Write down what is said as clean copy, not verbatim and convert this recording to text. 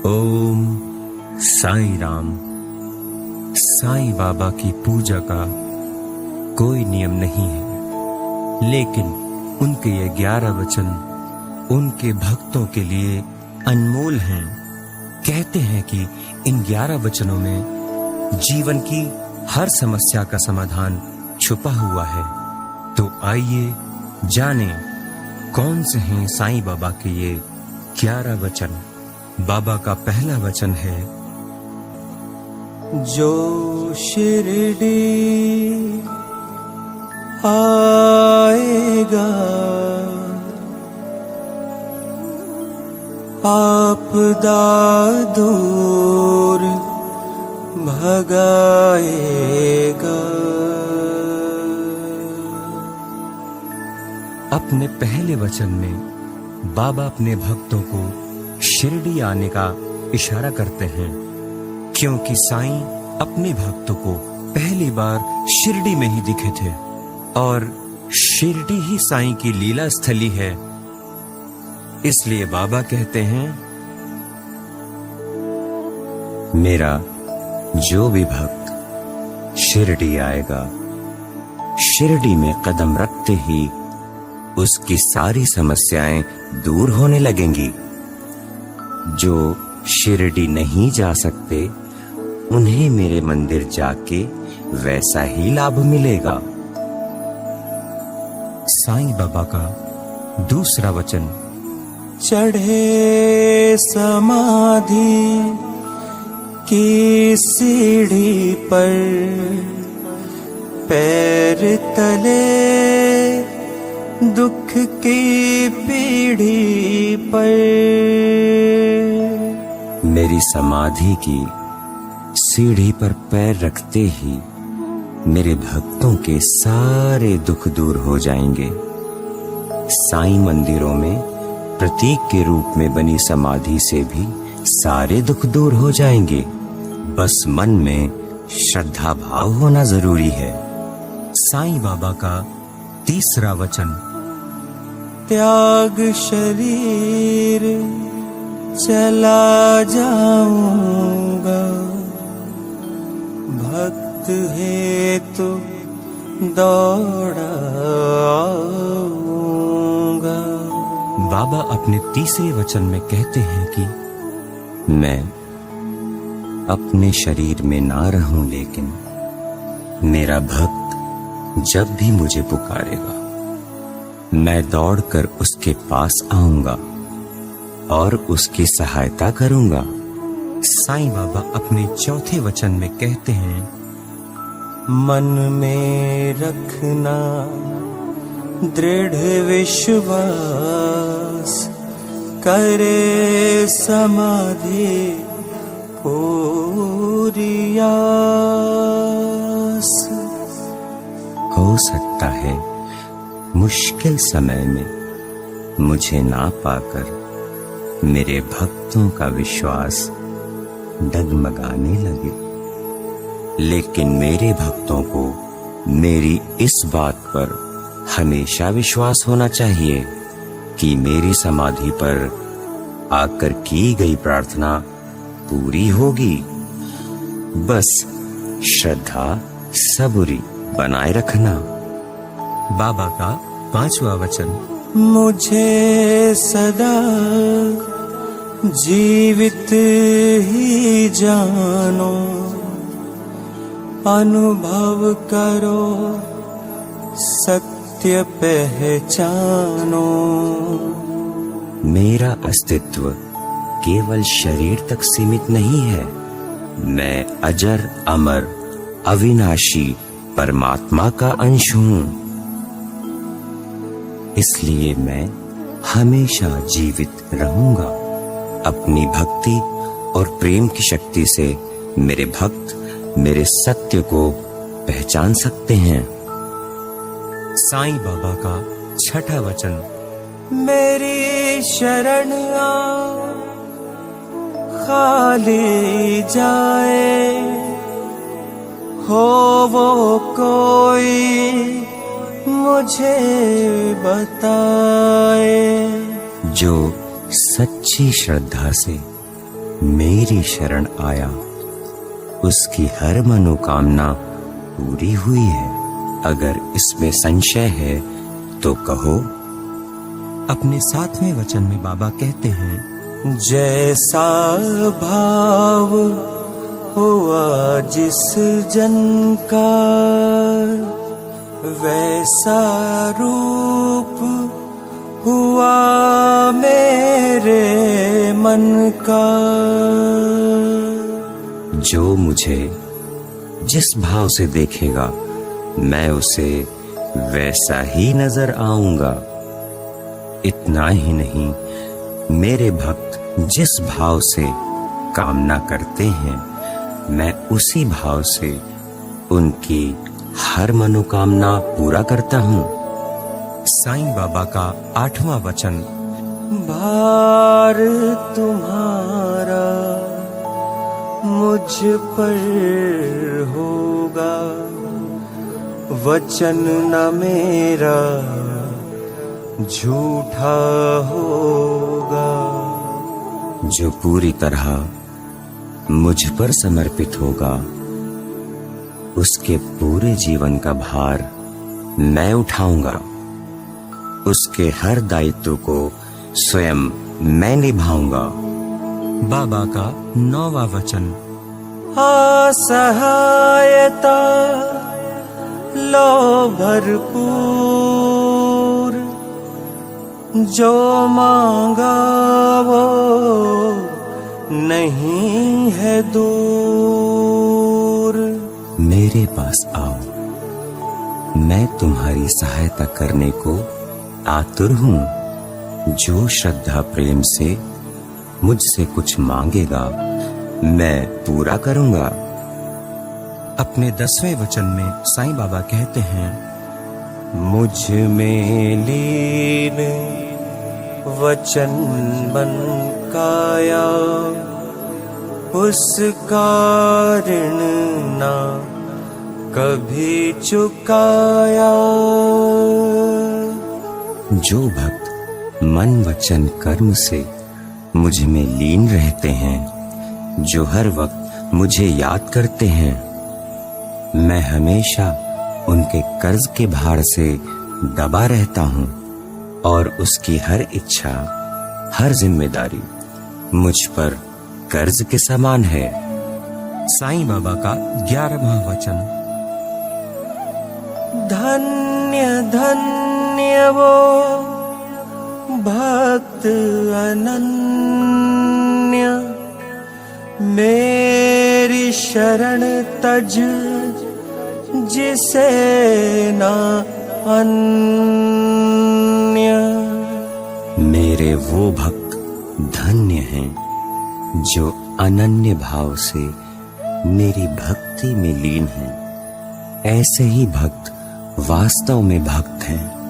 ओम साईं राम। साईं बाबा की पूजा का कोई नियम नहीं है, लेकिन उनके ये 11 वचन उनके भक्तों के लिए अनमोल हैं। कहते हैं कि इन 11 वचनों में जीवन की हर समस्या का समाधान छुपा हुआ है। तो आइए जानें कौन से हैं साईं बाबा के ये 11 वचन। बाबा का पहला वचन है, जो शिरडी आएगा आपदा दूर भगाएगा। अपने पहले वचन में बाबा अपने भक्तों को शिरडी आने का इशारा करते हैं, क्योंकि साईं अपने भक्तों को पहली बार शिरडी में ही दिखे थे और शिरडी ही साईं की लीला स्थली है। इसलिए बाबा कहते हैं, मेरा जो भी भक्त शिरडी आएगा, शिरडी में कदम रखते ही उसकी सारी समस्याएं दूर होने लगेंगी। जो शिरडी नहीं जा सकते, उन्हें मेरे मंदिर जाके वैसा ही लाभ मिलेगा। साईं बाबा का दूसरा वचन, चढ़े समाधि की सीढ़ी पर पैर तले दुख की पीढ़ी पर। मेरी समाधि की सीढ़ी पर पैर रखते ही मेरे भक्तों के सारे दुख दूर हो जाएंगे। साईं मंदिरों में प्रतीक के रूप में बनी समाधि से भी सारे दुख दूर हो जाएंगे। बस मन में श्रद्धा भाव होना जरूरी है। साईं बाबा का तीसरा वचन, त्याग शरीर चला जाऊंगा, भक्त है तो दौड़ा आऊंगा। बाबा अपने तीसरे वचन में कहते हैं कि मैं अपने शरीर में ना रहूं, लेकिन मेरा भक्त जब भी मुझे पुकारेगा, मैं दौड़कर उसके पास आऊंगा और उसकी सहायता करूंगा। साईं बाबा अपने चौथे वचन में कहते हैं, मन में रखना दृढ़ विश्वास, करे समाधि पूरी आस। हो सकता है मुश्किल समय में मुझे ना पाकर मेरे भक्तों का विश्वास डगमगाने लगे, लेकिन मेरे भक्तों को मेरी इस बात पर हमेशा विश्वास होना चाहिए कि मेरी समाधि पर आकर की गई प्रार्थना पूरी होगी। बस श्रद्धा सबूरी बनाए रखना। बाबा का पांचवा वचन, मुझे सदा जीवित ही जानो, अनुभव करो सत्य पहचानो। मेरा अस्तित्व केवल शरीर तक सीमित नहीं है। मैं अजर अमर अविनाशी परमात्मा का अंश हूं। इसलिए मैं हमेशा जीवित रहूंगा। अपनी भक्ति और प्रेम की शक्ति से मेरे भक्त मेरे सत्य को पहचान सकते हैं। साईं बाबा का छठा वचन, मेरी शरण आ खाली जाए, हो वो कोई मुझे बताए। जो सच्ची श्रद्धा से मेरी शरण आया, उसकी हर मनोकामना पूरी हुई है। अगर इसमें संशय है तो कहो। अपने 7वें वचन में बाबा कहते हैं, जैसा भाव हुआ जिस जन का, वैसा रूप हुआ मेरे मन का। जो मुझे जिस भाव से देखेगा मैं उसे वैसा ही नजर आऊंगा। इतना ही नहीं, मेरे भक्त जिस भाव से कामना करते हैं मैं उसी भाव से उनकी हर मनोकामना पूरा करता हूँ। साईं बाबा का 8वां वचन, भार तुम्हारा मुझ पर होगा, वचन न मेरा झूठा होगा। जो पूरी तरह मुझ पर समर्पित होगा उसके पूरे जीवन का भार मैं उठाऊंगा। उसके हर दायित्व को स्वयं मैं निभाऊंगा। बाबा का 9वां वचन, असहायता लो भरपूर, जो मांगा वो नहीं है दूर। मेरे पास आओ, मैं तुम्हारी सहायता करने को आतुर हूँ। जो श्रद्धा प्रेम से मुझसे कुछ मांगेगा मैं पूरा करूंगा। अपने 10वें वचन में साईं बाबा कहते हैं, मुझ में लीन वचन बन काया, उसका ऋण ना कभी चुकाया। जो भक्त मन वचन कर्म से मुझ में लीन रहते हैं, जो हर वक्त मुझे याद करते हैं, मैं हमेशा उनके कर्ज के भार से दबा रहता हूँ और उसकी हर इच्छा, हर जिम्मेदारी मुझ पर कर्ज के समान है। साईं बाबा का 11वां वचन, धन्य धन्य वो भक्त अनन्य, मेरी शरण तज जिसे ना अन्य। मेरे वो भक्त धन्य हैं जो अनन्य भाव से मेरी भक्ति में लीन हैं। ऐसे ही भक्त वास्तव में भक्त हैं।